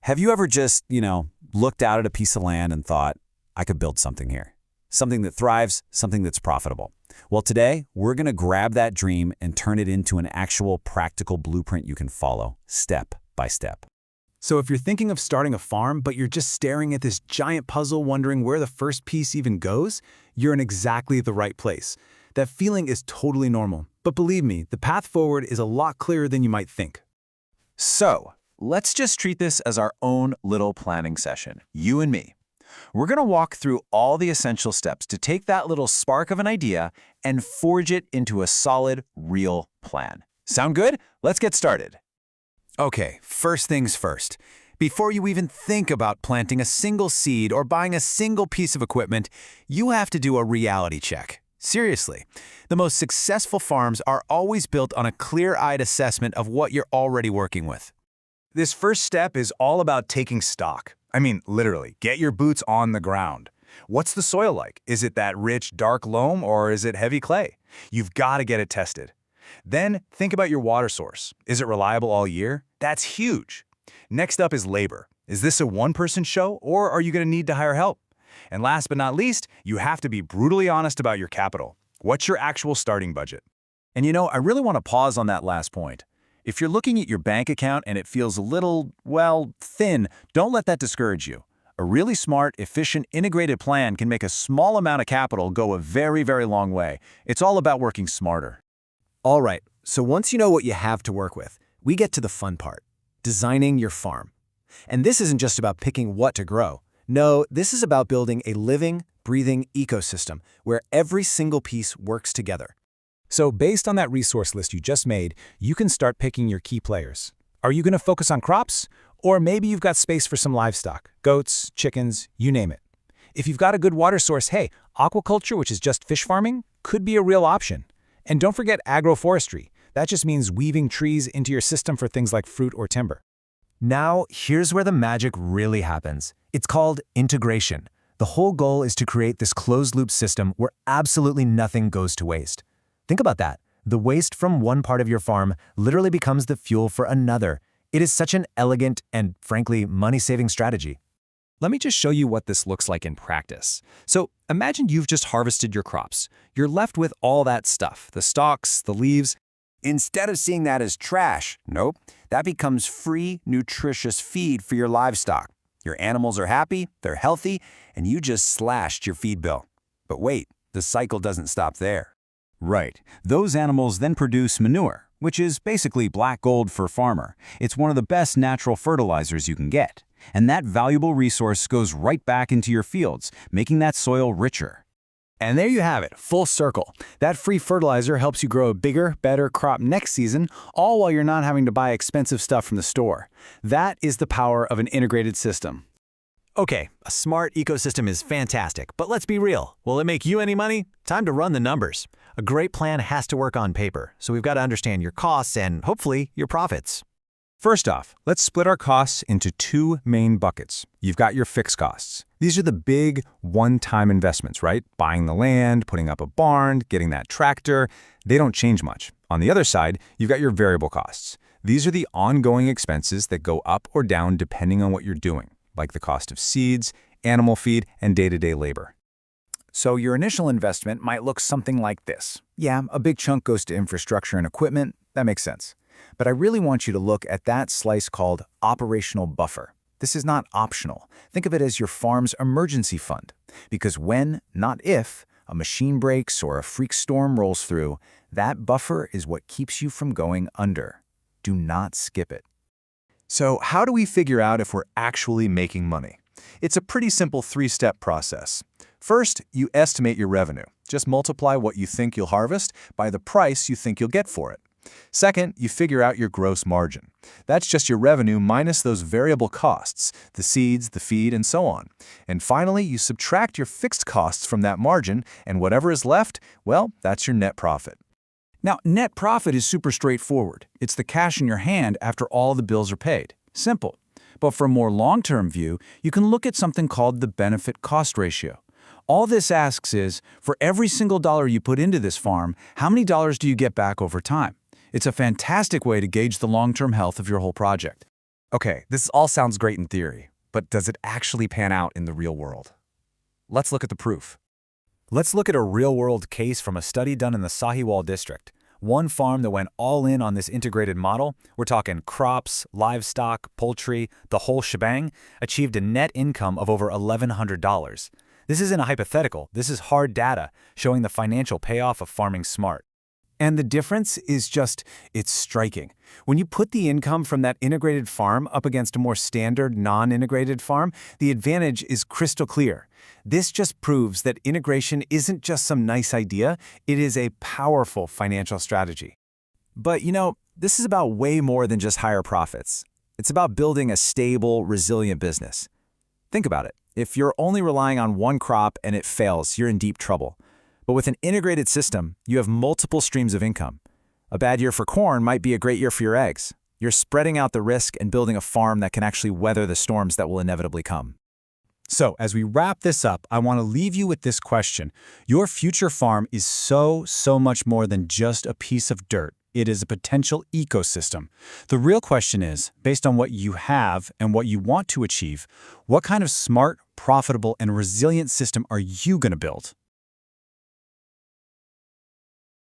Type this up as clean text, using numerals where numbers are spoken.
Have you ever just, looked out at a piece of land and thought, I could build something here? Something that thrives, something that's profitable. Well, today, we're going to grab that dream and turn it into an actual practical blueprint you can follow, step by step. So if you're thinking of starting a farm, but you're just staring at this giant puzzle wondering where the first piece even goes, you're in exactly the right place. That feeling is totally normal. But believe me, the path forward is a lot clearer than you might think. So, let's just treat this as our own little planning session, you and me. We're going to walk through all the essential steps to take that little spark of an idea and forge it into a solid, real plan. Sound good? Let's get started. Okay, first things first. Before you even think about planting a single seed or buying a single piece of equipment, you have to do a reality check. Seriously, the most successful farms are always built on a clear-eyed assessment of what you're already working with. This first step is all about taking stock. I mean, literally, get your boots on the ground. What's the soil like? Is it that rich, dark loam or is it heavy clay? You've got to get it tested. Then think about your water source. Is it reliable all year? That's huge. Next up is labor. Is this a one-person show or are you going to need to hire help? And last but not least, you have to be brutally honest about your capital. What's your actual starting budget? And I really want to pause on that last point. If you're looking at your bank account and it feels a little, thin, don't let that discourage you. A really smart, efficient, integrated plan can make a small amount of capital go a very, very long way. It's all about working smarter. All right, so once you know what you have to work with, we get to the fun part, designing your farm. And this isn't just about picking what to grow. No, this is about building a living, breathing ecosystem where every single piece works together. So based on that resource list you just made, you can start picking your key players. Are you going to focus on crops? Or maybe you've got space for some livestock, goats, chickens, you name it. If you've got a good water source, hey, aquaculture, which is just fish farming, could be a real option. And don't forget agroforestry. That just means weaving trees into your system for things like fruit or timber. Now, here's where the magic really happens. It's called integration. The whole goal is to create this closed-loop system where absolutely nothing goes to waste. Think about that. The waste from one part of your farm literally becomes the fuel for another. It is such an elegant and, frankly, money-saving strategy. Let me just show you what this looks like in practice. So imagine you've just harvested your crops. You're left with all that stuff, the stalks, the leaves. Instead of seeing that as trash, nope, that becomes free, nutritious feed for your livestock. Your animals are happy, they're healthy, and you just slashed your feed bill. But wait, the cycle doesn't stop there. Right. Those animals then produce manure, which is basically black gold for a farmer. It's one of the best natural fertilizers you can get. And that valuable resource goes right back into your fields, making that soil richer. And there you have it, full circle. That free fertilizer helps you grow a bigger, better crop next season, all while you're not having to buy expensive stuff from the store. That is the power of an integrated system. Okay, a smart ecosystem is fantastic, but let's be real. Will it make you any money? Time to run the numbers. A great plan has to work on paper, so we've got to understand your costs and, hopefully, your profits. First off, let's split our costs into two main buckets. You've got your fixed costs. These are the big one-time investments, right? Buying the land, putting up a barn, getting that tractor. They don't change much. On the other side, you've got your variable costs. These are the ongoing expenses that go up or down depending on what you're doing, like the cost of seeds, animal feed, and day-to-day labor. So your initial investment might look something like this. Yeah, a big chunk goes to infrastructure and equipment. That makes sense. But I really want you to look at that slice called operational buffer. This is not optional. Think of it as your farm's emergency fund. Because when, not if, a machine breaks or a freak storm rolls through, that buffer is what keeps you from going under. Do not skip it. So how do we figure out if we're actually making money? It's a pretty simple three-step process. First, you estimate your revenue. Just multiply what you think you'll harvest by the price you think you'll get for it. Second, you figure out your gross margin. That's just your revenue minus those variable costs, the seeds, the feed, and so on. And finally, you subtract your fixed costs from that margin, and whatever is left, well, that's your net profit. Now, net profit is super straightforward. It's the cash in your hand after all the bills are paid. Simple. But for a more long-term view, you can look at something called the benefit-cost ratio. All this asks is, for every single dollar you put into this farm, how many dollars do you get back over time? It's a fantastic way to gauge the long-term health of your whole project. Okay, this all sounds great in theory, but does it actually pan out in the real world? Let's look at the proof. Let's look at a real-world case from a study done in the Sahiwal district. One farm that went all in on this integrated model, we're talking crops, livestock, poultry, the whole shebang, achieved a net income of over $1,100. This isn't a hypothetical, this is hard data showing the financial payoff of farming smart. And the difference is it's striking. When you put the income from that integrated farm up against a more standard, non-integrated farm, the advantage is crystal clear. This just proves that integration isn't just some nice idea, it is a powerful financial strategy. But this is about way more than just higher profits. It's about building a stable, resilient business. Think about it. If you're only relying on one crop and it fails, you're in deep trouble. But with an integrated system, you have multiple streams of income. A bad year for corn might be a great year for your eggs. You're spreading out the risk and building a farm that can actually weather the storms that will inevitably come. So, as we wrap this up, I want to leave you with this question. Your future farm is so much more than just a piece of dirt. It is a potential ecosystem. The real question is, based on what you have and what you want to achieve, what kind of smart, profitable, and resilient system are you going to build?